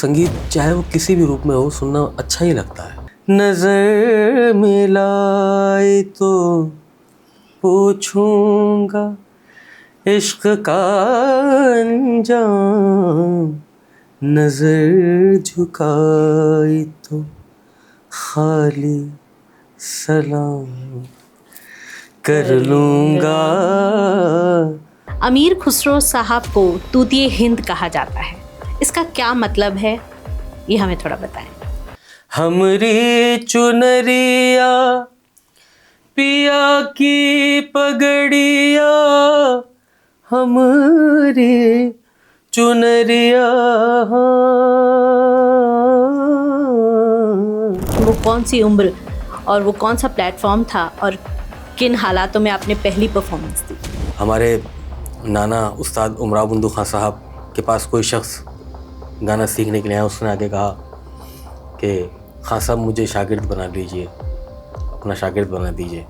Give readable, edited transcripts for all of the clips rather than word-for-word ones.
संगीत चाहे वो किसी भी रूप में हो सुनना अच्छा ही लगता है। नजर मिलाई तो पूछूंगा इश्क का अंजाम, नजर झुकाई तो खाली सलाम कर लूंगा। अमीर खुसरो साहब को तूतिए हिंद कहा जाता है, इसका क्या मतलब है ये हमें थोड़ा बताएं। हमरी चुनरिया पिया की पगड़िया, हमरी चुनरिया। वो कौन सी उम्र और वो कौन सा प्लेटफॉर्म था और किन हालातों में आपने पहली परफॉर्मेंस दी? हमारे नाना उस्ताद उमराव बंधु खान साहब के पास कोई शख्स गाना सीखने के लिए आया। उसने आके कहा कि खान साहब मुझे शागिर्द बना लीजिए, अपना शागिर्द बना दीजिए।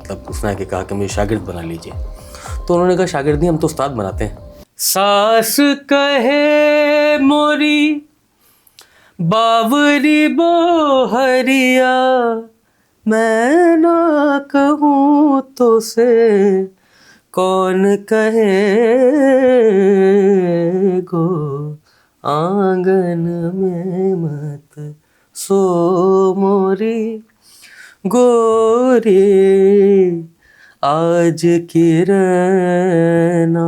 तब उसने आके कहा कि मुझे शागिर्द बना लीजिए। तो उन्होंने कहा शागिर्द नहीं, हम तो उस्ताद बनाते हैं। सास कहे मोरी बावरी बोहरिया, मैं ना कहूँ तो से कौन कहे गो, आंगन में मत सो मोरी गोरी, आज की रहना।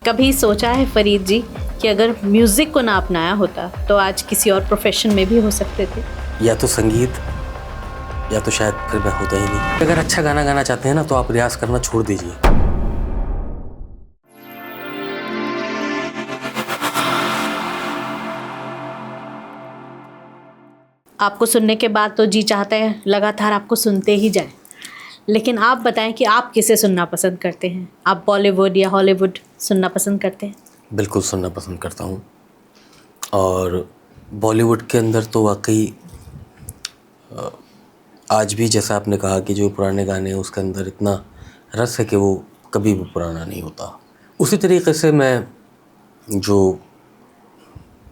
कभी सोचा है फरीद जी कि अगर म्यूजिक को ना अपनाया होता तो आज किसी और प्रोफेशन में भी हो सकते थे? या तो संगीत या तो शायद फिर मैं होता ही नहीं। अगर अच्छा गाना गाना चाहते हैं ना तो आप रियाज करना छोड़ दीजिए। आपको सुनने के बाद तो जी चाहता है लगातार आपको सुनते ही जाए, लेकिन आप बताएं कि आप किसे सुनना पसंद करते हैं? आप बॉलीवुड या हॉलीवुड सुनना पसंद करते हैं? बिल्कुल सुनना पसंद करता हूँ। और बॉलीवुड के अंदर तो वाकई आज भी जैसा आपने कहा कि जो पुराने गाने हैं उसके अंदर इतना रस है कि वो कभी भी पुराना नहीं होता। उसी तरीके से मैं जो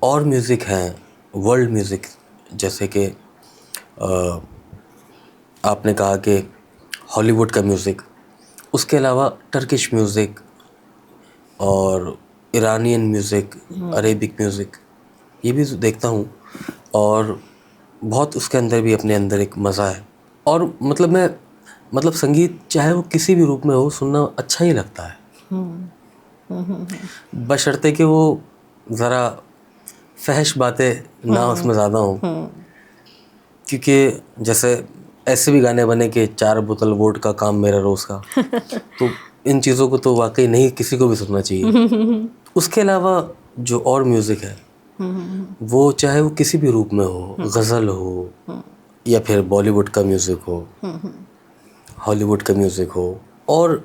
और म्यूज़िक हैं, वर्ल्ड म्यूज़िक, जैसे कि आपने कहा कि हॉलीवुड का म्यूज़िक, उसके अलावा टर्किश म्यूज़िक और ईरानियन म्यूज़िक, अरेबिक म्यूज़िक, ये भी देखता हूँ। और बहुत उसके अंदर भी अपने अंदर एक मज़ा है। और मतलब संगीत चाहे वो किसी भी रूप में हो सुनना अच्छा ही लगता है, बशर्ते कि वो ज़रा फहश बातें ना उसमें ज़्यादा हों। क्योंकि जैसे ऐसे भी गाने बने कि 4 बोतल वोडका काम मेरा रोज़ का, तो इन चीज़ों को तो वाकई नहीं किसी को भी सुनना चाहिए। उसके अलावा जो और म्यूज़िक है वो चाहे वो किसी भी रूप में हो, गज़ल हो या फिर बॉलीवुड का म्यूज़िक हो, हॉलीवुड का म्यूज़िक हो, और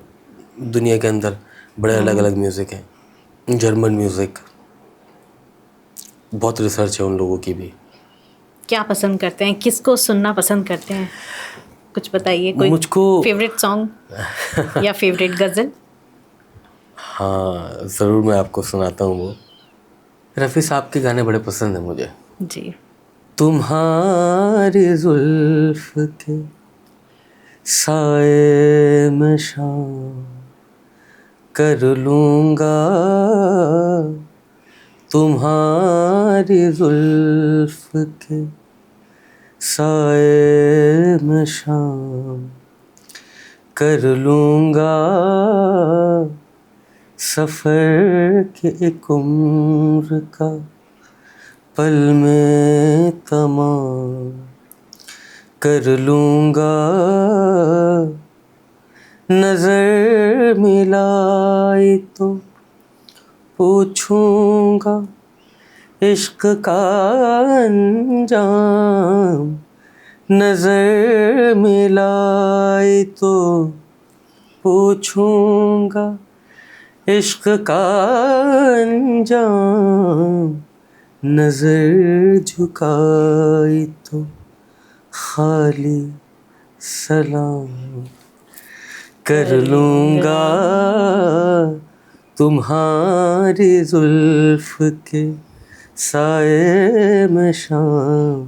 दुनिया के अंदर बड़े अलग अलग म्यूज़िक हैं। जर्मन म्यूज़िक, बहुत रिसर्च है उन लोगों की भी। क्या पसंद करते हैं, किसको सुनना पसंद करते हैं, कुछ बताइए। कोई मुझको फेवरेट सॉन्ग या फेवरेट गज़ल? हाँ ज़रूर, मैं आपको सुनाता हूँ। वो रफ़ी साहब के गाने बड़े पसंद हैं मुझे जी। तुम्हारी जुल्फ के साए में शाम कर लूँगा, तुम्हारी जुल्फ के साए में शाम कर लूँगा, सफ़र के एक उम्र का पल में तमाम कर लूँगा, नज़र मिलाई तो पूछूँगा इश्क का अंजाम, नज़र मिलाई तो पूछूँगा इश्क का अंजाम, नज़र झुकाई तो खाली सलाम कर लूँगा, तुम्हारी जुल्फ के साए में शाम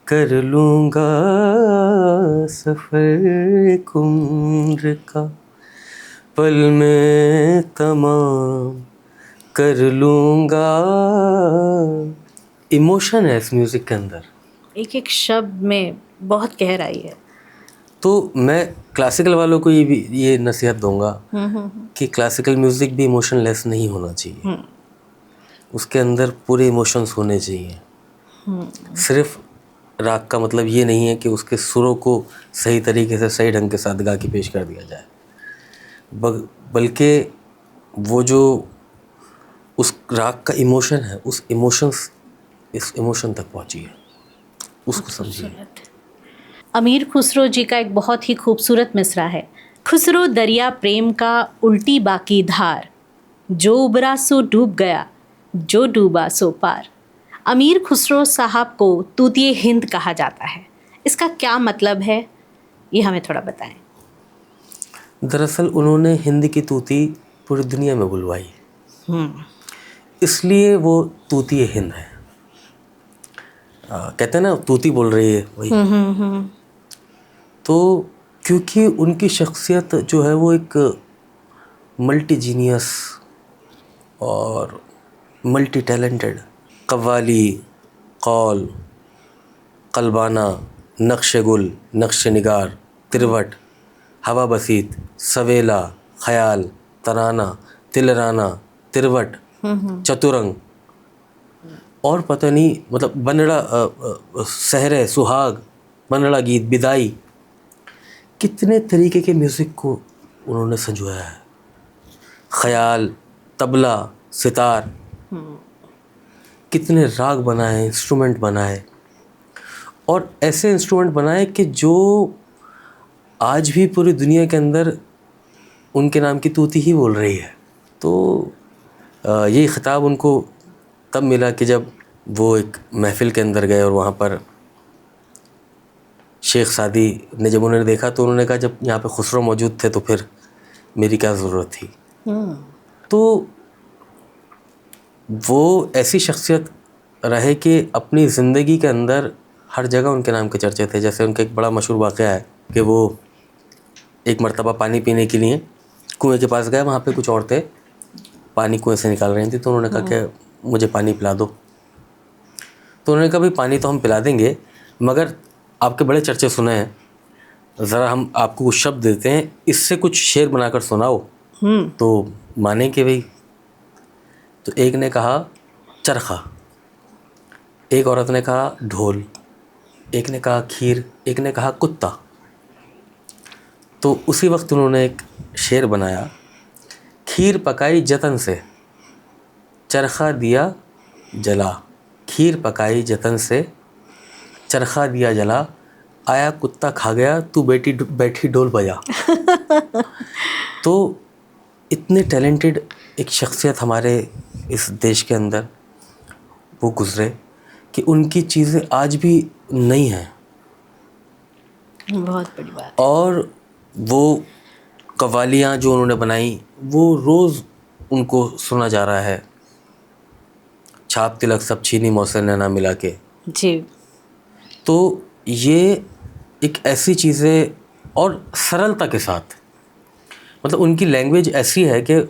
कर लूँगा सफ़र एक उम्र का, पल में तमाम कर लूँगा। इमोशन है इस म्यूज़िक के अंदर, एक एक शब्द में बहुत गहराई है। तो मैं क्लासिकल वालों को ये नसीहत दूंगा कि क्लासिकल म्यूज़िक भी इमोशनलेस नहीं होना चाहिए, उसके अंदर पूरे इमोशंस होने चाहिए। सिर्फ राग का मतलब ये नहीं है कि उसके सुरों को सही तरीके से सही ढंग के साथ गा के पेश कर दिया जाए, बल्कि वो जो उस राग का इमोशन है, उस इमोशंस इस इमोशन तक पहुँचिए, उसको समझिए। अमीर खुसरो जी का एक बहुत ही खूबसूरत मिसरा है। खुसरो दरिया प्रेम का उल्टी बाकी धार, जो उबरा सो डूब गया, जो डूबा सो पार। अमीर खुसरो साहब को तूतिए हिंद कहा जाता है, इसका क्या मतलब है, ये हमें थोड़ा बताएं। दरअसल उन्होंने हिंदी की तूती पूरी दुनिया में बुलवाई, इसलिए वो तूतिए हिंद है। कहते हैं ना तूती बोल रही है वही। तो क्योंकि उनकी शख्सियत जो है वो एक मल्टी जीनियस और मल्टी टैलेंटेड, कव्वाली, कौल, कल्बाना, नक्श गुल, नक्श निगार, तिरवट, हवा बसीत, सवेला, ख्याल, तराना, तिलराना, तिरवट, चतुरंग और पता नहीं मतलब बनड़ा, सहरे, सुहाग, बनड़ा गीत, बिदाई, कितने तरीके के म्यूज़िक को उन्होंने संजोया है। ख्याल, तबला, सितार, कितने राग बनाए, इंस्ट्रूमेंट बनाए, और ऐसे इंस्ट्रूमेंट बनाए कि जो आज भी पूरी दुनिया के अंदर उनके नाम की तूती ही बोल रही है। तो ये ख़िताब उनको तब मिला कि जब वो एक महफ़िल के अंदर गए और वहाँ पर शेख सादी ने जब उन्हें देखा तो उन्होंने कहा जब यहाँ पे खुसरो मौजूद थे तो फिर मेरी क्या ज़रूरत थी। तो वो ऐसी शख्सियत रहे कि अपनी ज़िंदगी के अंदर हर जगह उनके नाम के चर्चे थे। जैसे उनका एक बड़ा मशहूर वाक़या है कि वो एक मर्तबा पानी पीने के लिए कुएं के पास गए, वहाँ पे कुछ औरतें पानी कुएं से निकाल रही थी, तो उन्होंने कहा कि मुझे पानी पिला दो। तो उन्होंने कहा भाई पानी तो हम पिला देंगे, मगर आपके बड़े चर्चे सुने हैं, ज़रा हम आपको कुछ शब्द देते हैं, इससे कुछ शेर बनाकर सुनाओ तो माने कि भाई। तो एक ने कहा चरखा, एक औरत ने कहा ढोल, एक ने कहा खीर, एक ने कहा कुत्ता। तो उसी वक्त उन्होंने एक शेर बनाया, खीर पकाई जतन से, चरखा दिया जला, खीर पकाई जतन से, चरखा दिया जला, आया कुत्ता खा गया, तू बैठी ढोल बजा। तो इतने टैलेंटेड एक शख्सियत हमारे इस देश के अंदर वो गुज़रे कि उनकी चीज़ें आज भी नई हैं। बहुत बड़ी बात। और वो कव्वालियाँ जो उन्होंने बनाई वो रोज़ उनको सुना जा रहा है। छाप तिलक सब छीनी मौसे नैना मिला के जी। तो ये एक ऐसी चीज़ें और सरलता के साथ, मतलब उनकी लैंग्वेज ऐसी है कि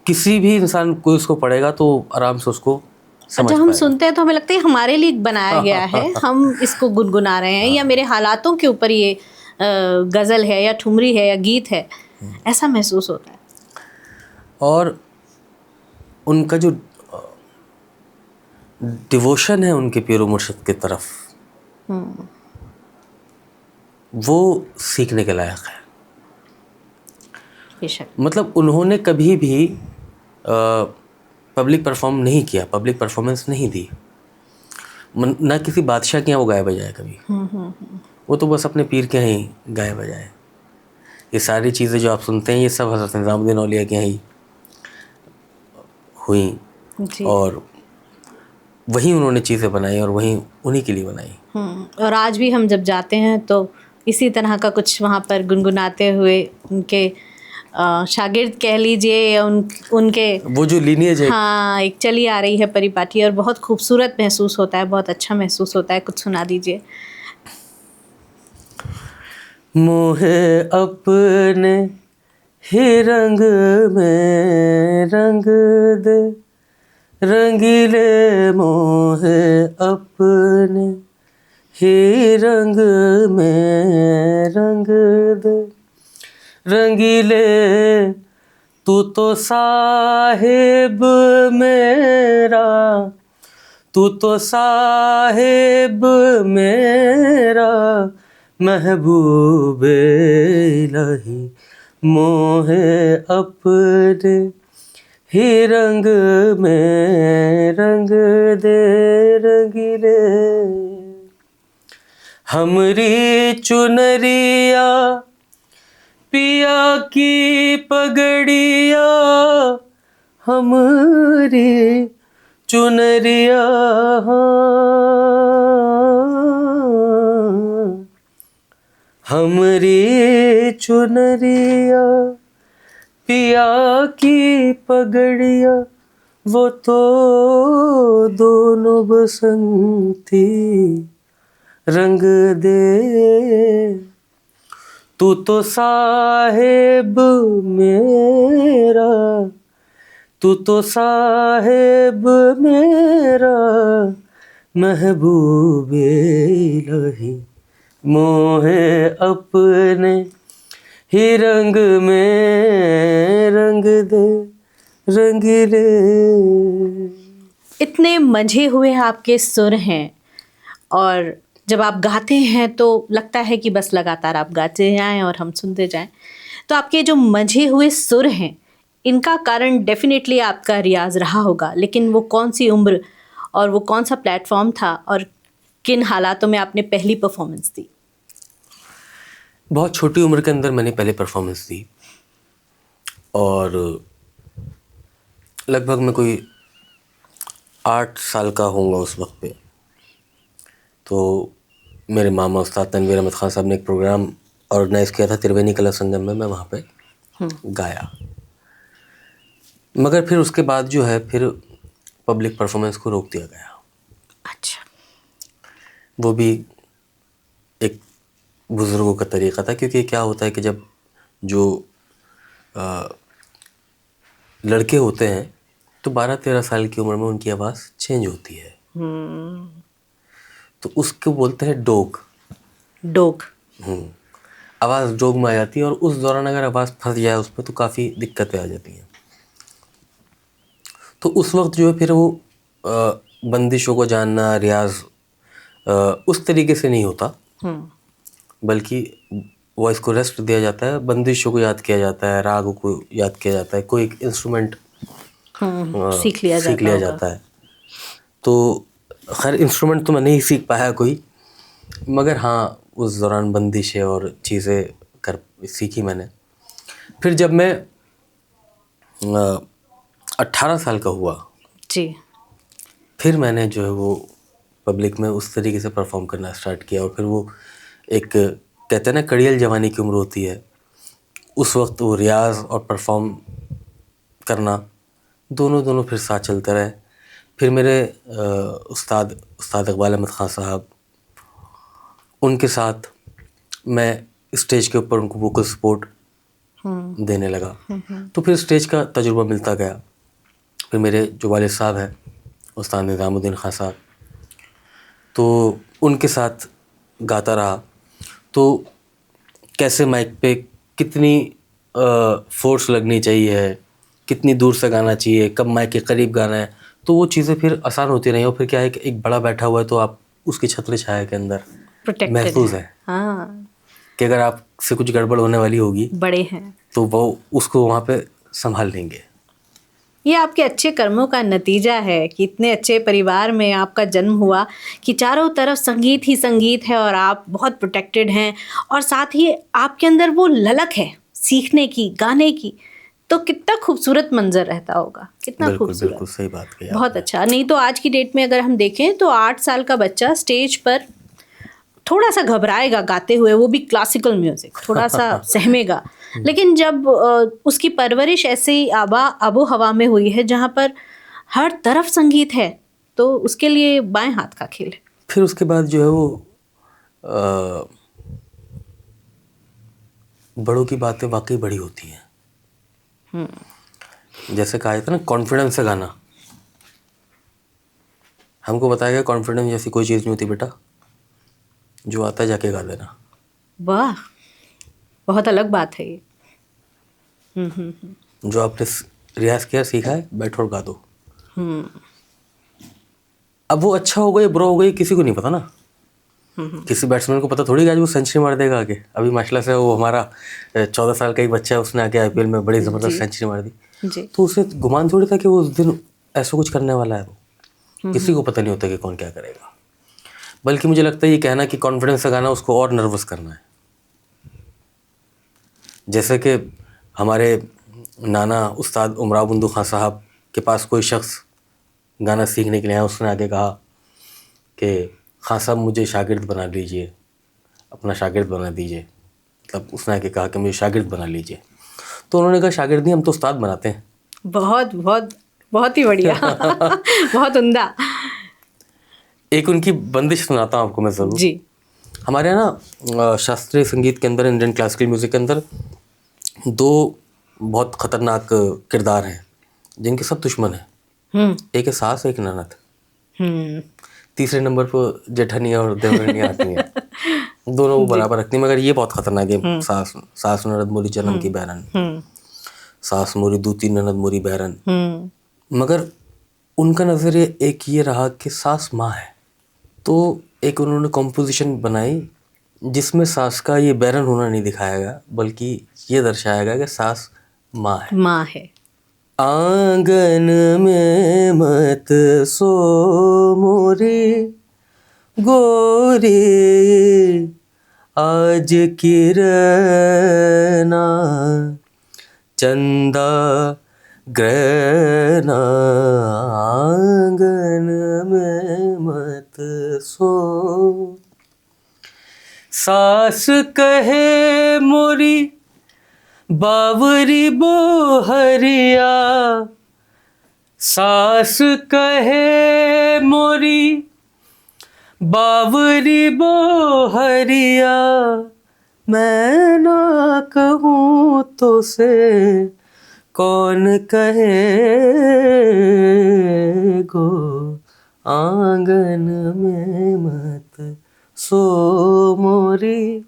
किसी भी इंसान कोई उसको पढ़ेगा तो आराम से उसको समझ जब हम पाएगा। सुनते हैं तो हमें लगता है हमारे लिए बनाया गया है, हम इसको गुनगुना रहे हैं, या मेरे हालातों के ऊपर ये गज़ल है या ठुमरी है या गीत है, ऐसा महसूस होता है। और उनका जो डिवोशन है उनके पीरो मुर्शिद की तरफ, वो सीखने के लायक है। बेशक। मतलब उन्होंने कभी भी पब्लिक परफॉर्म नहीं किया, पब्लिक परफॉर्मेंस नहीं दी, ना किसी बादशाह के यहाँ वो गाए बजाए कभी। वो तो बस अपने पीर के यहाँ ही गाए बजाए। ये सारी चीज़ें जो आप सुनते हैं ये सब हज़रत निज़ामुद्दीन औलिया के यहाँ ही हुई और वहीं उन्होंने चीज़ें बनाई और वहीं उन्हीं के लिए बनाई। और आज भी हम जब जाते हैं तो इसी तरह का कुछ वहाँ पर गुनगुनाते हुए उनके शागिर्द कह लीजिए या उनके वो जो लीनिएज है, हाँ एक चली आ रही है परिपाटी और बहुत खूबसूरत महसूस होता है, बहुत अच्छा महसूस होता है। कुछ सुना दीजिए। मोहे अपने ही रंग में रंग दे, रंगीले मोहे अपने ही रंग में रंग दे, रंगीले तू तो साहिब मेरा, तू तो साहिब मेरा, महबूबे इलाही मोहे अपने ही रंग में रंग दे, रंगीले हमरी चुनरिया पिया की पगड़िया, हमरी चुनरिया, हमरी चुनरिया पिया की पगड़िया, वो तो दोनों बसंती रंग दे, तू तो साहिब मेरा, तू तो साहिब मेरा, महबूबे इलाही मोहे अपने ही रंग में रंग दे, रंगीले। इतने मंझे हुए आपके सुर हैं और जब आप गाते हैं तो लगता है कि बस लगातार आप गाते जाएं और हम सुनते जाएं। तो आपके जो मंझे हुए सुर हैं इनका कारण डेफिनेटली आपका रियाज रहा होगा, लेकिन वो कौन सी उम्र और वो कौन सा प्लेटफॉर्म था और किन हालातों में आपने पहली परफॉर्मेंस दी? बहुत छोटी उम्र के अंदर मैंने पहले परफॉर्मेंस दी और लगभग मैं कोई 8 साल का होऊंगा उस वक्त पे। तो मेरे मामा उस्ताद तनवीर अहमद ख़ान साहब ने एक प्रोग्राम ऑर्गेनाइज़ किया था त्रिवेणी कला संगम में, मैं वहाँ पे गाया। मगर फिर उसके बाद जो है फिर पब्लिक परफॉर्मेंस को रोक दिया गया। अच्छा। वो भी एक बुज़ुर्गों का तरीक़ा था, क्योंकि क्या होता है कि जब जो लड़के होते हैं तो 12-13 साल की उम्र में उनकी आवाज़ चेंज होती है। तो उसको बोलते हैं डोग। डोग। आवाज़ डोग में आ जाती है और उस दौरान अगर आवाज़ फंस जाए उसमें तो काफ़ी दिक्कतें आ जाती हैं। तो उस वक्त जो है फिर वो बंदिशों को जानना, रियाज उस तरीके से नहीं होता, बल्कि वॉइस को रेस्ट दिया जाता है, बंदिशों को याद किया जाता है, रागों को याद किया जाता है, कोई एक इंस्ट्रूमेंट सीख लिया जाता है। तो खैर इंस्ट्रूमेंट तो मैं नहीं सीख पाया कोई, मगर हाँ उस दौरान बंदिशें और चीज़ें कर सीखी मैंने। फिर जब मैं 18 साल का हुआ जी, फिर मैंने जो है वो पब्लिक में उस तरीके से परफॉर्म करना स्टार्ट किया। और फिर वो एक कहते हैं ना कड़ियल जवानी की उम्र होती है, उस वक्त वो रियाज और परफॉर्म करना दोनों फिर साथ चलते रहे। फिर मेरे उस्ताद इकबाल अहमद ख़ान साहब, उनके साथ मैं स्टेज के ऊपर उनको वोकल सपोर्ट देने लगा। तो फिर स्टेज का तजुर्बा मिलता गया। फिर मेरे जो वालिद साहब हैं उस्ताद निज़ामुद्दीन ख़ान साहब, तो उनके साथ गाता रहा। तो कैसे माइक पे कितनी फोर्स लगनी चाहिए, कितनी दूर से गाना चाहिए, कब माइक के करीब गाना है, तो वो चीज़ें फिर आसान होती रही। और फिर क्या है कि एक बड़ा बैठा हुआ है तो आप उसकी छत्र छाया के अंदर महसूस है कि अगर आपसे कुछ गड़बड़ होने वाली होगी, बड़े हैं तो वो उसको वहाँ पे संभाल लेंगे। ये आपके अच्छे कर्मों का नतीजा है कि इतने अच्छे परिवार में आपका जन्म हुआ कि चारों तरफ संगीत ही संगीत है और आप बहुत प्रोटेक्टेड हैं, और साथ ही आपके अंदर वो ललक है सीखने की, गाने की। तो कितना खूबसूरत मंजर रहता होगा, कितना खूबसूरत। बिल्कुल सही बात कही बहुत अच्छा। नहीं तो आज की डेट में अगर हम देखें तो 8 साल का बच्चा स्टेज पर थोड़ा सा घबराएगा गाते हुए, वो भी क्लासिकल म्यूजिक, थोड़ा सा सहमेगा। लेकिन जब उसकी परवरिश ऐसे आबो हवा में हुई है जहाँ पर हर तरफ संगीत है, तो उसके लिए बाएं हाथ का खेल है। फिर उसके बाद जो है वो अ, बड़ों की बातें वाकई बड़ी होती हैं। जैसे कहा जाता है ना, कॉन्फिडेंस से गाना। हमको बताया गया कॉन्फिडेंस जैसी कोई चीज़ नहीं होती बेटा, जो आता है जाके गा देना। वाह, बहुत अलग बात है ये। जो आपने रियाज किया, सीखा है, बैठो और गा दो। अब वो अच्छा हो गया बुरा हो गया किसी को नहीं पता ना। किसी बैट्समैन को पता थोड़ी कि आज वो सेंचुरी मार देगा आगे। अभी माशाल्लाह से वो हमारा 14 साल का ही बच्चा है, उसने आके आईपीएल में बड़ी ज़बरदस्त सेंचुरी मार दी। जी। तो उसे गुमान थोड़ी था कि वो उस दिन ऐसा कुछ करने वाला है। वो किसी को पता नहीं होता कि कौन क्या करेगा। बल्कि मुझे लगता है ये कहना कि कॉन्फिडेंस से गाना उसको और नर्वस करना है। जैसे कि हमारे नाना उस्ताद उमराव बुंदू खां साहब के पास कोई शख्स गाना सीखने के लिए आया, उसने आगे कहा कि खां साहब मुझे शागिर्द बना लीजिए, अपना शागिर्द बना दीजिए। मतलब उसने आके कहा कि मुझे शागिर्द बना लीजिए। तो उन्होंने कहा शागिर्द नहीं, हम तो उस्ताद बनाते हैं। बहुत बहुत बहुत ही बढ़िया। बहुत उम्दा। एक उनकी बंदिश सुनाता हूँ आपको मैं ज़रूर। जी। हमारे यहाँ ना शास्त्रीय संगीत के अंदर, इंडियन क्लासिकल म्यूज़िक के अंदर दो बहुत ख़तरनाक किरदार हैं जिनके सब दुश्मन हैं। एक है सास, एक ननद। तीसरे नंबर पर जेठानी और देवरानी आती हैं। दोनों वो बराबर रखती हैं, मगर ये बहुत खतरनाक है। सास ननद मोरी जन्म की बैरन, सास मोरी दूती ननद मोरी बैरन। मगर उनका नज़रिया एक ये रहा कि सास माँ है। तो एक उन्होंने कॉम्पोजिशन बनाई जिसमें सास का ये बैरन होना नहीं दिखाया गया, बल्कि ये दर्शाया गया कि सास माँ है। माँ है। आंगन में मत सो मोरी गोरी, आज किरना चंदा ग्रहना, आंगन में मत सो। सास कहे मोरी बावरी बोहरिया, सास कहे मोरी बावरी बोहरिया, मैं ना कहूँ तो से कौन कहे गो, आंगन में मत सो मोरी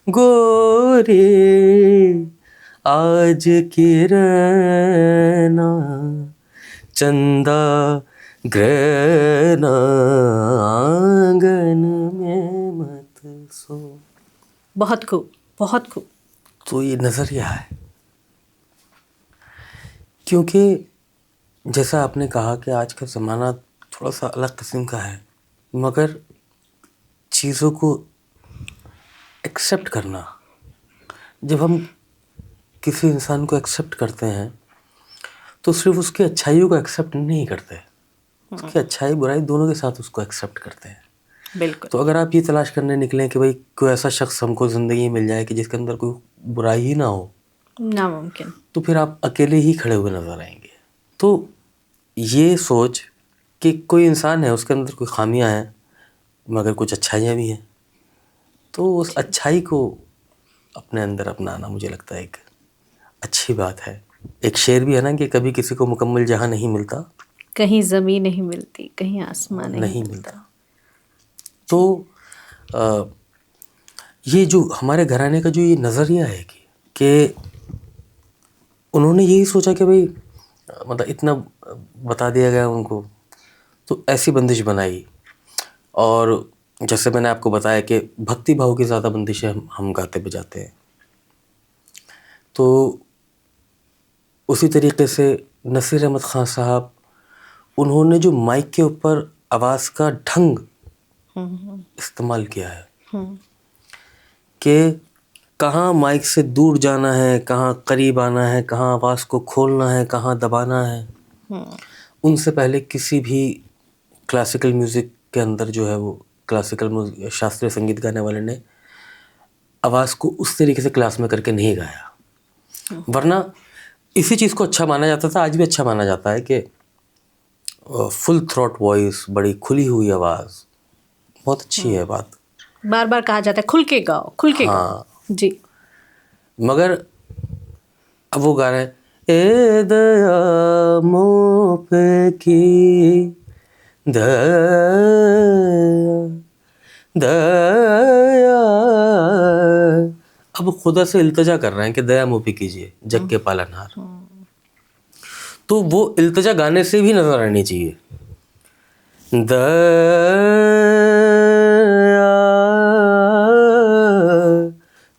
गोरी, आज किरना चंदा ग्रहना, आंगन में मत सो। बहुत खूब, बहुत खूब। तो ये नज़रिया है, क्योंकि जैसा आपने कहा कि आज का ज़माना थोड़ा सा अलग किस्म का है, मगर चीज़ों को एक्सेप्ट करना, जब हम किसी इंसान को एक्सेप्ट करते हैं तो सिर्फ उसकी अच्छाइयों को एक्सेप्ट नहीं करते, उसकी अच्छाई बुराई दोनों के साथ उसको एक्सेप्ट करते हैं। बिल्कुल। तो अगर आप ये तलाश करने निकलें कि भाई कोई ऐसा शख्स हमको ज़िंदगी में मिल जाए कि जिसके अंदर कोई बुराई ही ना हो, नामुमकिन। तो फिर आप अकेले ही खड़े हुए नज़र आएंगे। तो ये सोच कि कोई इंसान है, उसके अंदर कोई खामियां हैं मगर कुछ अच्छाइयाँ भी हैं, तो उस अच्छाई को अपने अंदर अपनाना मुझे लगता है एक अच्छी बात है। एक शेर भी है ना कि कभी किसी को मुकम्मल जहाँ नहीं मिलता, कहीं ज़मीन नहीं मिलती, कहीं आसमान नहीं मिलता। तो ये जो हमारे घराने का जो ये नज़रिया है कि उन्होंने यही सोचा कि भाई मतलब इतना बता दिया गया उनको, तो ऐसी बंदिश बनाई। और जैसे मैंने आपको बताया कि भक्ति भाव की ज़्यादा बंदिशें हम गाते बजाते हैं, तो उसी तरीके से नसीर अहमद ख़ान साहब, उन्होंने जो माइक के ऊपर आवाज़ का ढंग इस्तेमाल किया है कि कहाँ माइक से दूर जाना है, कहाँ करीब आना है, कहाँ आवाज़ को खोलना है, कहाँ दबाना है, उनसे पहले किसी भी क्लासिकल म्यूज़िक के अंदर जो है वो क्लासिकल शास्त्रीय संगीत गाने वाले ने आवाज़ को उस तरीके से क्लास में करके नहीं गाया। वरना इसी चीज़ को अच्छा माना जाता था, आज भी अच्छा माना जाता है कि फुल थ्रोट वॉइस, बड़ी खुली हुई आवाज़ बहुत अच्छी है बात। बार बार कहा जाता है खुल के गाओ, खुल के गाओ। जी। मगर अब वो गा रहे हैं, ए दया मुँह पे की दया दया, अब खुदा से इल्तिजा कर रहे हैं कि दया मुँह पे कीजिए जग के पालनहार। तो वो इल्तिजा गाने से भी नजर आनी चाहिए। दया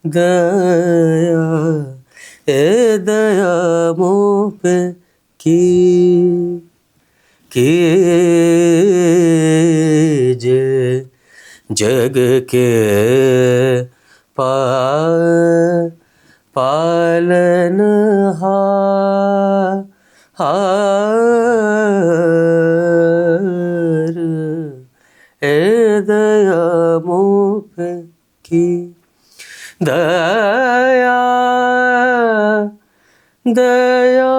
दया ए दया मुँह पे कीजिए जग के पालनहार, ए दया मुँह पे की दया दया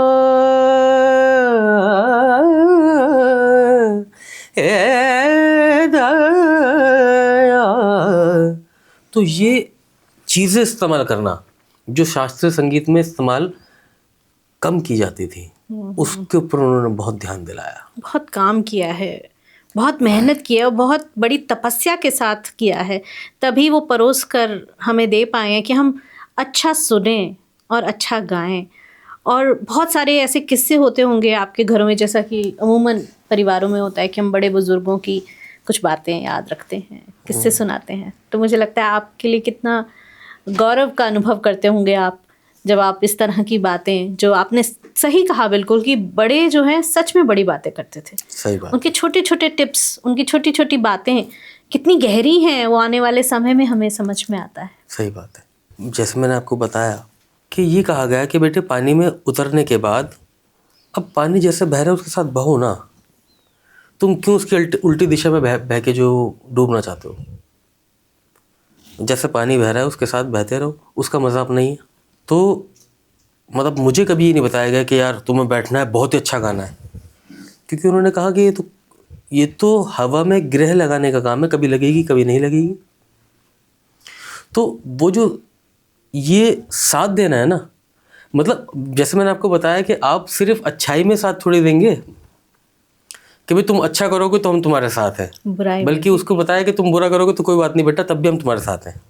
ए दया। तो ये चीज़ें इस्तेमाल करना जो शास्त्रीय संगीत में इस्तेमाल कम की जाती थी, उसके ऊपर उन्होंने बहुत ध्यान दिलाया, बहुत काम किया है, बहुत मेहनत की है और बहुत बड़ी तपस्या के साथ किया है, तभी वो परोस कर हमें दे पाए हैं कि हम अच्छा सुने और अच्छा गाएं। और बहुत सारे ऐसे किस्से होते होंगे आपके घरों में, जैसा कि अमूमन परिवारों में होता है कि हम बड़े बुजुर्गों की कुछ बातें याद रखते हैं, किस्से सुनाते हैं। तो मुझे लगता है आपके लिए कितना गौरव का अनुभव करते होंगे आप, जब आप इस तरह की बातें, जो आपने सही कहा बिल्कुल कि बड़े जो हैं सच में बड़ी बातें करते थे। सही बात। उनके छोटे छोटे टिप्स, उनकी छोटी छोटी बातें कितनी गहरी हैं, वो आने वाले समय में हमें समझ में आता है। सही बात है। जैसे मैंने आपको बताया कि ये कहा गया कि बेटे पानी में उतरने के बाद अब पानी जैसे बह रहा है उसके साथ बहो ना, तुम क्यों उसकी उल्टी दिशा में बह के जो डूबना चाहते हो। जैसे पानी बह रहा है उसके साथ बहते रहो, उसका मज़ा अब नहीं है। तो मतलब मुझे कभी ये नहीं बताया गया कि यार तुम्हें बैठना है, बहुत ही अच्छा गाना है, क्योंकि उन्होंने कहा कि ये तो हवा में ग्रह लगाने का काम है, कभी लगेगी कभी नहीं लगेगी। तो वो जो ये साथ देना है ना, मतलब जैसे मैंने आपको बताया कि आप सिर्फ अच्छाई में साथ थोड़ी देंगे कि भाई तुम अच्छा करोगे तो हम तुम्हारे साथ हैं, बल्कि उसको बताया कि तुम बुरा करोगे तो कोई बात नहीं बेटा, तब भी हम तुम्हारे साथ हैं।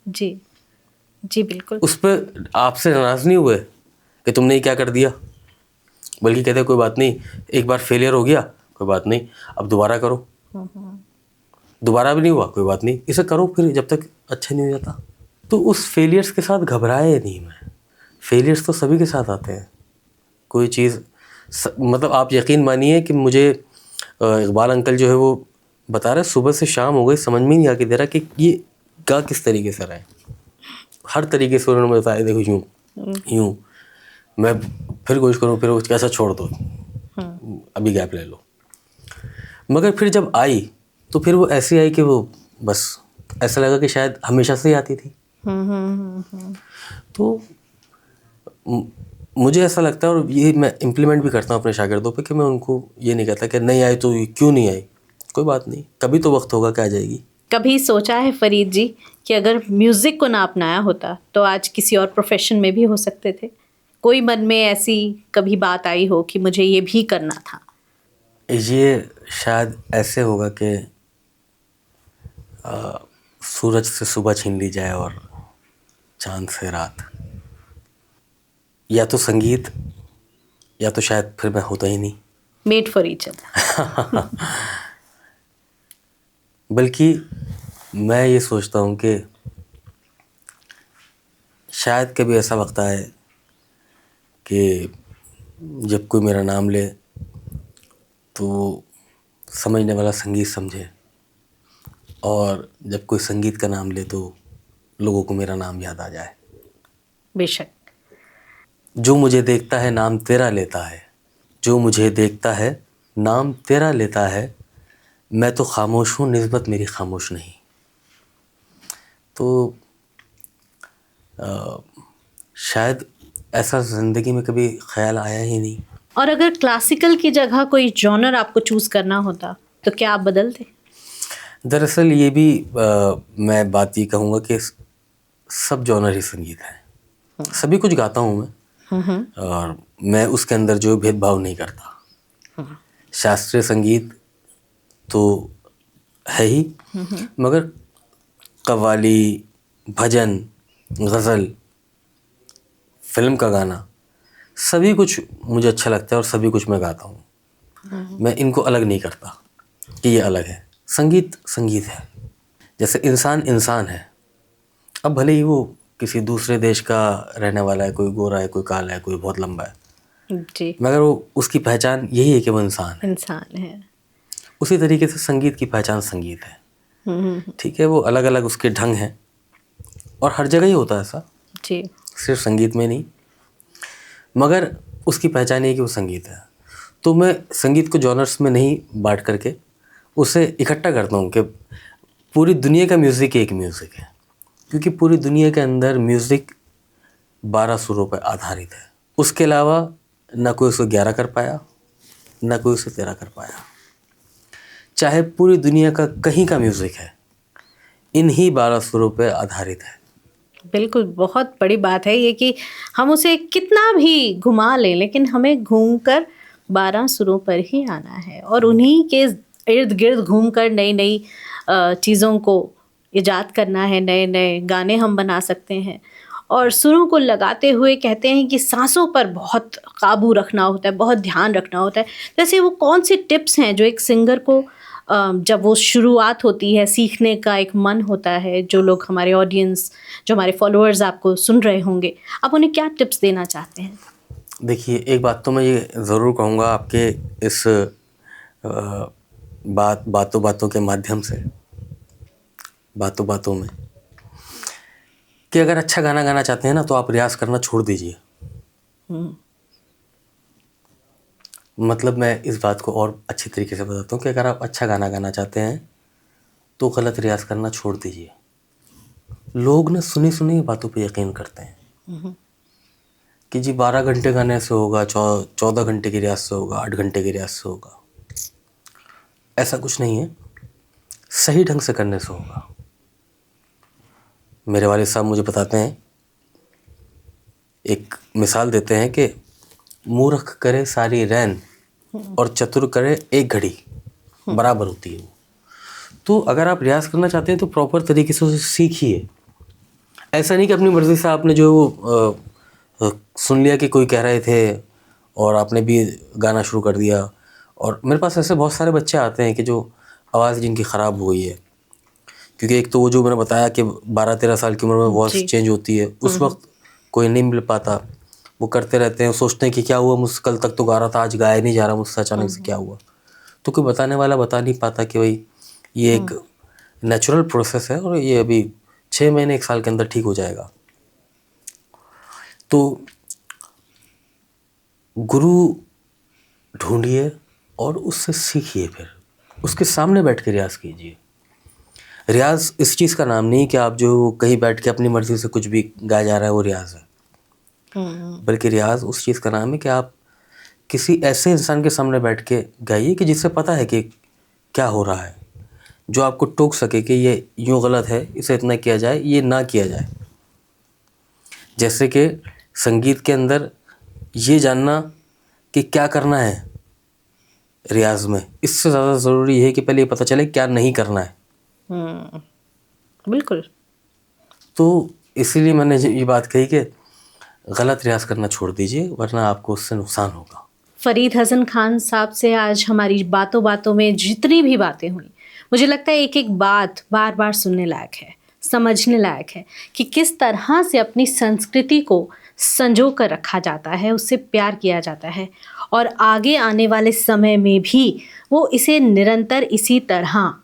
जी जी बिल्कुल। उस पर आपसे नाराज़ नहीं हुए कि तुमने ये क्या कर दिया, बल्कि कहते कोई बात नहीं, एक बार फेलियर हो गया कोई बात नहीं, अब दोबारा करो, दोबारा भी नहीं हुआ कोई बात नहीं, इसे करो फिर जब तक अच्छा नहीं हो जाता। तो उस फेलियर्स के साथ घबराए नहीं मैं। फेलियर्स तो सभी के साथ आते हैं। कोई चीज़ मतलब आप यकीन मानिए कि मुझे इकबाल अंकल जो है वो बता रहे सुबह से शाम हो गई, समझ में नहीं आके दे रहा कि ये गा किस तरीके से रहा है। हर तरीके से उन्होंने बताया, देखो यूँ यूँ, मैं फिर कोशिश करूँ, फिर कैसा छोड़ दो, अभी गैप ले लो। मगर फिर जब आई तो फिर वो ऐसी आई कि वो बस ऐसा लगा कि शायद हमेशा से ही आती थी। तो मुझे ऐसा लगता है, और ये मैं इम्प्लीमेंट भी करता हूँ अपने शागिर्दों पे, कि मैं उनको ये नहीं कहता कि नहीं आई तो क्यों नहीं आई, कोई बात नहीं, कभी तो वक्त होगा कि आ जाएगी। कभी सोचा है फरीद जी कि अगर म्यूज़िक को ना अपनाया होता तो आज किसी और प्रोफेशन में भी हो सकते थे? कोई मन में ऐसी कभी बात आई हो कि मुझे ये भी करना था? ये शायद ऐसे होगा कि सूरज से सुबह छीन ली जाए और चांद से रात, या तो संगीत या तो शायद फिर मैं होता ही नहीं। Made for each other. बल्कि मैं ये सोचता हूँ कि शायद कभी ऐसा वक्त आए कि जब कोई मेरा नाम ले तो समझने वाला संगीत समझे, और जब कोई संगीत का नाम ले तो लोगों को मेरा नाम याद आ जाए। बेशक। जो मुझे देखता है नाम तेरा लेता है, जो मुझे देखता है नाम तेरा लेता है, मैं तो खामोश हूँ निस्बत मेरी खामोश नहीं। तो शायद ऐसा ज़िंदगी में कभी ख्याल आया ही नहीं। और अगर क्लासिकल की जगह कोई जॉनर आपको चूज़ करना होता तो क्या आप बदलते? दरअसल ये भी मैं बात ये कहूँगा कि सब जॉनर ही संगीत है। सभी कुछ गाता हूँ मैं, और मैं उसके अंदर जो भेदभाव नहीं करता। शास्त्रीय संगीत तो है ही, मगर कव्वाली, भजन, गज़ल, फिल्म का गाना, सभी कुछ मुझे अच्छा लगता है और सभी कुछ मैं गाता हूँ। मैं इनको अलग नहीं करता कि ये अलग है। संगीत संगीत है, जैसे इंसान इंसान है। अब भले ही वो किसी दूसरे देश का रहने वाला है, कोई गोरा है, कोई काला है, कोई बहुत लंबा है, जी, मगर वो उसकी पहचान यही है कि वो इंसान है। इंसान है। उसी तरीके से संगीत की पहचान संगीत है। ठीक है, वो अलग अलग उसके ढंग हैं और हर जगह ही होता है ऐसा, जी, सिर्फ संगीत में नहीं, मगर उसकी पहचान ये है कि वो संगीत है। तो मैं संगीत को जॉनर्स में नहीं बांट करके उसे इकट्ठा करता हूँ कि पूरी दुनिया का म्यूज़िक एक म्यूज़िक है, क्योंकि पूरी दुनिया के अंदर म्यूज़िक 12 सुरों पर आधारित है। उसके अलावा ना कोई उसे 11 कर पाया, ना कोई उसे 13 कर पाया। चाहे पूरी दुनिया का कहीं का म्यूज़िक है, इन्हीं 12 सुरों पर आधारित है। बिल्कुल, बहुत बड़ी बात है ये कि हम उसे कितना भी घुमा लें, लेकिन हमें घूमकर 12 सुरों पर ही आना है और उन्हीं के इर्द-गिर्द घूमकर नई-नई चीज़ों को इजाद करना है, नए-नए गाने हम बना सकते हैं। और सुरों को लगाते हुए कहते हैं कि साँसों पर बहुत काबू रखना होता है, बहुत ध्यान रखना होता है। जैसे वो कौन-सी टिप्स हैं जो एक सिंगर को जब वो शुरुआत होती है, सीखने का एक मन होता है, जो लोग हमारे ऑडियंस, जो हमारे फॉलोअर्स आपको सुन रहे होंगे, आप उन्हें क्या टिप्स देना चाहते हैं? देखिए, एक बात तो मैं ये ज़रूर कहूँगा आपके इस बातों बातों के माध्यम से, बातों बातों में, कि अगर अच्छा गाना गाना चाहते हैं ना, तो आप रियाज करना छोड़ दीजिए। मतलब मैं इस बात को और अच्छी तरीके से बताता हूँ कि अगर आप अच्छा गाना गाना चाहते हैं तो गलत रियाज करना छोड़ दीजिए। लोग ना सुनी सुनी बातों पे यकीन करते हैं कि जी 12 घंटे गाने से होगा, 14 घंटे की रियाज से होगा, 8 घंटे की रियाज से होगा। ऐसा कुछ नहीं है, सही ढंग से करने से होगा। मेरे वालिद साहब मुझे बताते हैं, एक मिसाल देते हैं कि मूर्ख करे सारी रैन और चतुर करे एक घड़ी, बराबर होती है वो। तो अगर आप रियाज करना चाहते हैं तो प्रॉपर तरीके से उसे सीखिए। ऐसा नहीं कि अपनी मर्ज़ी से आपने जो सुन लिया कि कोई कह रहे थे और आपने भी गाना शुरू कर दिया। और मेरे पास ऐसे बहुत सारे बच्चे आते हैं कि जो आवाज़ जिनकी ख़राब हो गई है, क्योंकि एक तो वो जो मैंने बताया कि 12-13 साल की उम्र में वॉइस चेंज होती है, उस वक्त कोई नहीं मिल पाता, वो करते रहते हैं, सोचते हैं कि क्या हुआ मुझसे, कल तक तो गा रहा था, आज गाया नहीं जा रहा मुझसे, अचानक से क्या हुआ। तो कोई बताने वाला बता नहीं पाता कि भाई ये एक नेचुरल प्रोसेस है और ये अभी 6 महीने 1 साल के अंदर ठीक हो जाएगा। तो गुरु ढूंढिए और उससे सीखिए, फिर उसके सामने बैठ के रियाज कीजिए। रियाज इस चीज़ का नाम नहीं कि आप जो कहीं बैठ के अपनी मर्ज़ी से कुछ भी गाया जा रहा है वो रियाज है, बल्कि रियाज उस चीज़ का नाम है कि आप किसी ऐसे इंसान के सामने बैठ के गाइए कि जिससे पता है कि क्या हो रहा है, जो आपको टोक सके कि ये यूँ गलत है, इसे इतना किया जाए, ये ना किया जाए। जैसे कि संगीत के अंदर ये जानना कि क्या करना है रियाज में, इससे ज़्यादा ज़रूरी है कि पहले ये पता चले क्या नहीं करना है। बिल्कुल। तो इसीलिए मैंने ये बात कही कि गलत रियाज करना छोड़ दीजिए, वरना आपको उससे नुकसान होगा। फ़रीद हसन खान साहब से आज हमारी बातों बातों में जितनी भी बातें हुई, मुझे लगता है एक एक बात बार बार सुनने लायक है, समझने लायक है कि किस तरह से अपनी संस्कृति को संजो कर रखा जाता है, उससे प्यार किया जाता है और आगे आने वाले समय में भी वो इसे निरंतर इसी तरह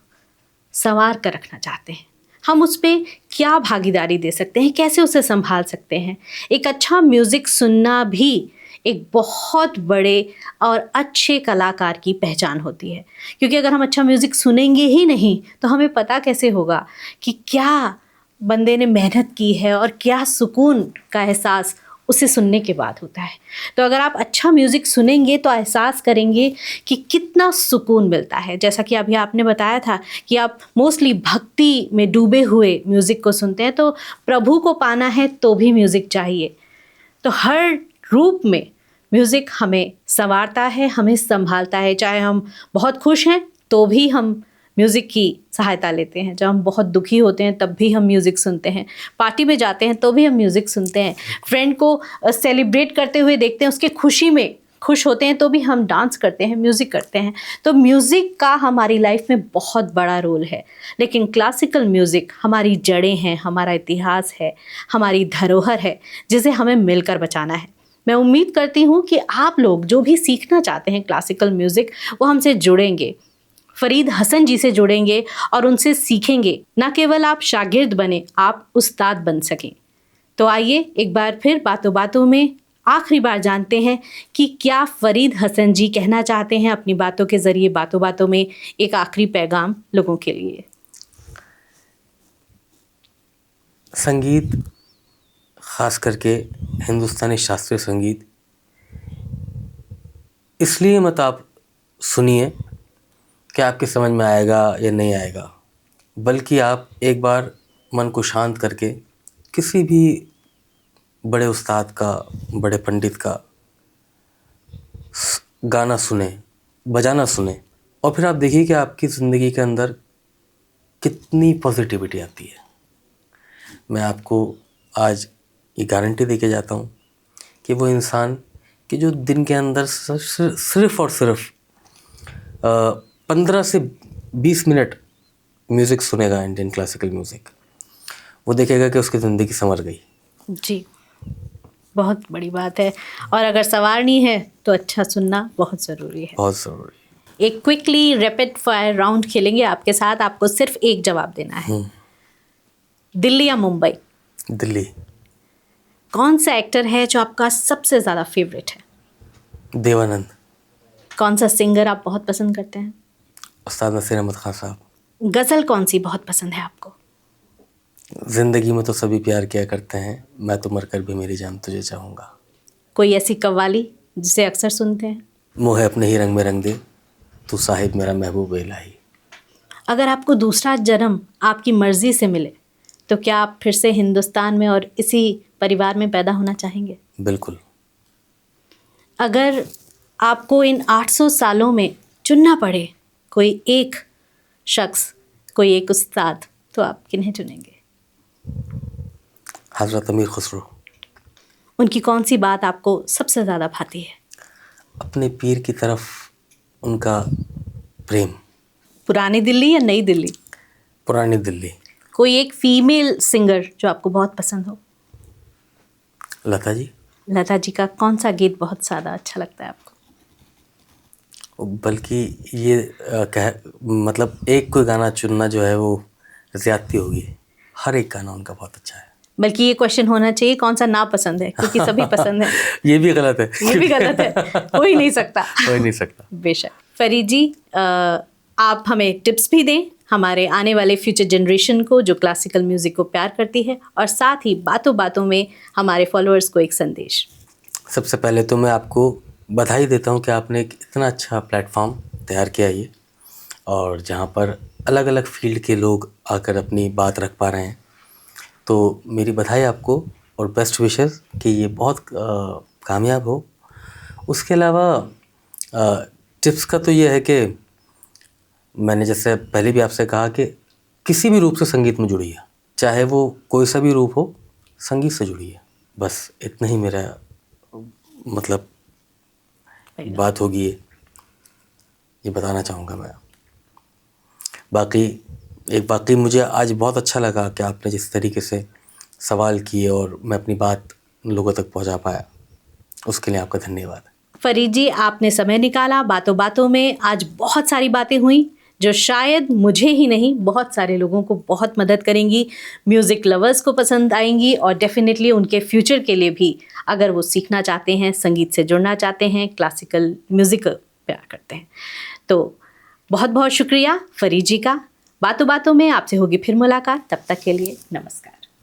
संवार कर रखना चाहते हैं। हम उस पर क्या भागीदारी दे सकते हैं, कैसे उसे संभाल सकते हैं। एक अच्छा म्यूज़िक सुनना भी एक बहुत बड़े और अच्छे कलाकार की पहचान होती है, क्योंकि अगर हम अच्छा म्यूज़िक सुनेंगे ही नहीं तो हमें पता कैसे होगा कि क्या बंदे ने मेहनत की है और क्या सुकून का एहसास उसे सुनने के बाद होता है। तो अगर आप अच्छा म्यूज़िक सुनेंगे तो एहसास करेंगे कि कितना सुकून मिलता है। जैसा कि अभी आपने बताया था कि आप मोस्टली भक्ति में डूबे हुए म्यूज़िक को सुनते हैं, तो प्रभु को पाना है तो भी म्यूज़िक चाहिए। तो हर रूप में म्यूज़िक हमें संवारता है, हमें संभालता है। चाहे हम बहुत खुश हैं तो भी हम म्यूज़िक की सहायता लेते हैं, जब हम बहुत दुखी होते हैं तब भी हम म्यूज़िक सुनते हैं, पार्टी में जाते हैं तो भी हम म्यूज़िक सुनते हैं, फ्रेंड को सेलिब्रेट करते हुए देखते हैं, उसके खुशी में खुश होते हैं तो भी हम डांस करते हैं, म्यूज़िक करते हैं। तो म्यूज़िक का हमारी लाइफ में बहुत बड़ा रोल है। लेकिन क्लासिकल म्यूज़िक हमारी जड़ें हैं, हमारा इतिहास है, हमारी धरोहर है, जिसे हमें मिलकर बचाना है। मैं उम्मीद करती हूँ कि आप लोग जो भी सीखना चाहते हैं क्लासिकल म्यूज़िक, वो हमसे जुड़ेंगे, फरीद हसन जी से जुड़ेंगे और उनसे सीखेंगे। ना केवल आप शागिर्द बने, आप उस्ताद बन सकें। तो आइए एक बार फिर बातों बातों में आखिरी बार जानते हैं कि क्या फरीद हसन जी कहना चाहते हैं अपनी बातों के ज़रिए। बातों बातों में एक आखिरी पैगाम लोगों के लिए। संगीत, ख़ास करके हिंदुस्तानी शास्त्रीय संगीत, इसलिए मत आप सुनिए कि आपकी समझ में आएगा या नहीं आएगा, बल्कि आप एक बार मन को शांत करके किसी भी बड़े उस्ताद का, बड़े पंडित का गाना सुने, बजाना सुने, और फिर आप देखिए कि आपकी ज़िंदगी के अंदर कितनी पॉजिटिविटी आती है। मैं आपको आज ये गारंटी दे के जाता हूँ कि वो इंसान कि जो दिन के अंदर सिर्फ़ और सिर्फ 15 से 20 मिनट म्यूज़िक सुनेगा, इंडियन क्लासिकल म्यूज़िक, वो देखेगा कि उसकी ज़िंदगी संवर गई। जी, बहुत बड़ी बात है। और अगर संवारनी है तो अच्छा सुनना बहुत ज़रूरी है, बहुत ज़रूरी। एक क्विकली रैपिड फायर राउंड खेलेंगे आपके साथ। आपको सिर्फ एक जवाब देना है, दिल्ली या मुंबई? दिल्ली। कौन सा एक्टर है जो आपका सबसे ज़्यादा फेवरेट है? देवानंद। कौन सा सिंगर आप बहुत पसंद करते हैं? उस्ताद नसीर अहमद खान साहब। गज़ल कौन सी बहुत पसंद है आपको? ज़िंदगी में तो सभी प्यार किया करते हैं, मैं तो मरकर भी मेरी जान तुझे चाहूँगा। कोई ऐसी कव्वाली जिसे अक्सर सुनते हैं? मोहे अपने ही रंग में रंग दे, तू साहिब मेरा महबूब इलाही। अगर आपको दूसरा जन्म आपकी मर्ज़ी से मिले तो क्या आप फिर से हिंदुस्तान में और इसी परिवार में पैदा होना चाहेंगे? बिल्कुल। अगर आपको इन 800 सालों में चुनना पड़े कोई एक शख्स, कोई एक उस्ताद, तो आप किन्हें चुनेंगे? हज़रत अमीर खुसरो। उनकी कौन सी बात आपको सबसे ज़्यादा भाती है? अपने पीर की तरफ उनका प्रेम। पुरानी दिल्ली या नई दिल्ली? पुरानी दिल्ली। कोई एक फीमेल सिंगर जो आपको बहुत पसंद हो? लता जी। लता जी का कौन सा गीत बहुत ज़्यादा अच्छा लगता है आपको? बल्कि ये मतलब एक कोई गाना चुनना जो है वो ज़्यादती होगी। हर एक गाना उनका बहुत अच्छा है। बल्कि ये क्वेश्चन होना चाहिए कौन सा ना पसंद है, क्योंकि सभी पसंद है। ये भी गलत है। ये भी गलत है, हो ही नहीं सकता। हो ही नहीं सकता। बेशक। फरीद जी, आप हमें टिप्स भी दें हमारे आने वाले फ्यूचर जनरेशन को जो क्लासिकल म्यूज़िक को प्यार करती है, और साथ ही बातों बातों में हमारे फॉलोअर्स को एक संदेश। सबसे पहले तो मैं आपको बधाई देता हूँ कि आपने एक इतना अच्छा प्लेटफॉर्म तैयार किया ये, और जहाँ पर अलग अलग फील्ड के लोग आकर अपनी बात रख पा रहे हैं, तो मेरी बधाई आपको और बेस्ट विशेस कि ये बहुत कामयाब हो। उसके अलावा टिप्स का तो ये है कि मैंने जैसे पहले भी आपसे कहा कि किसी भी रूप से संगीत में जुड़िए, चाहे वो कोई सा भी रूप हो, संगीत से जुड़िए। बस इतना ही मेरा मतलब बात होगी, ये बताना चाहूँगा मैं। बाकी मुझे आज बहुत अच्छा लगा कि आपने जिस तरीके से सवाल किए और मैं अपनी बात लोगों तक पहुँचा पाया, उसके लिए आपका धन्यवाद। फरीद जी, आपने समय निकाला, बातों बातों में आज बहुत सारी बातें हुई जो शायद मुझे ही नहीं, बहुत सारे लोगों को बहुत मदद करेंगी, म्यूज़िक लवर्स को पसंद आएंगी, और डेफिनेटली उनके फ्यूचर के लिए भी, अगर वो सीखना चाहते हैं, संगीत से जुड़ना चाहते हैं, क्लासिकल म्यूज़िक प्यार करते हैं। तो बहुत बहुत शुक्रिया फरीद जी का। बातों बातों में आपसे होगी फिर मुलाकात, तब तक के लिए नमस्कार।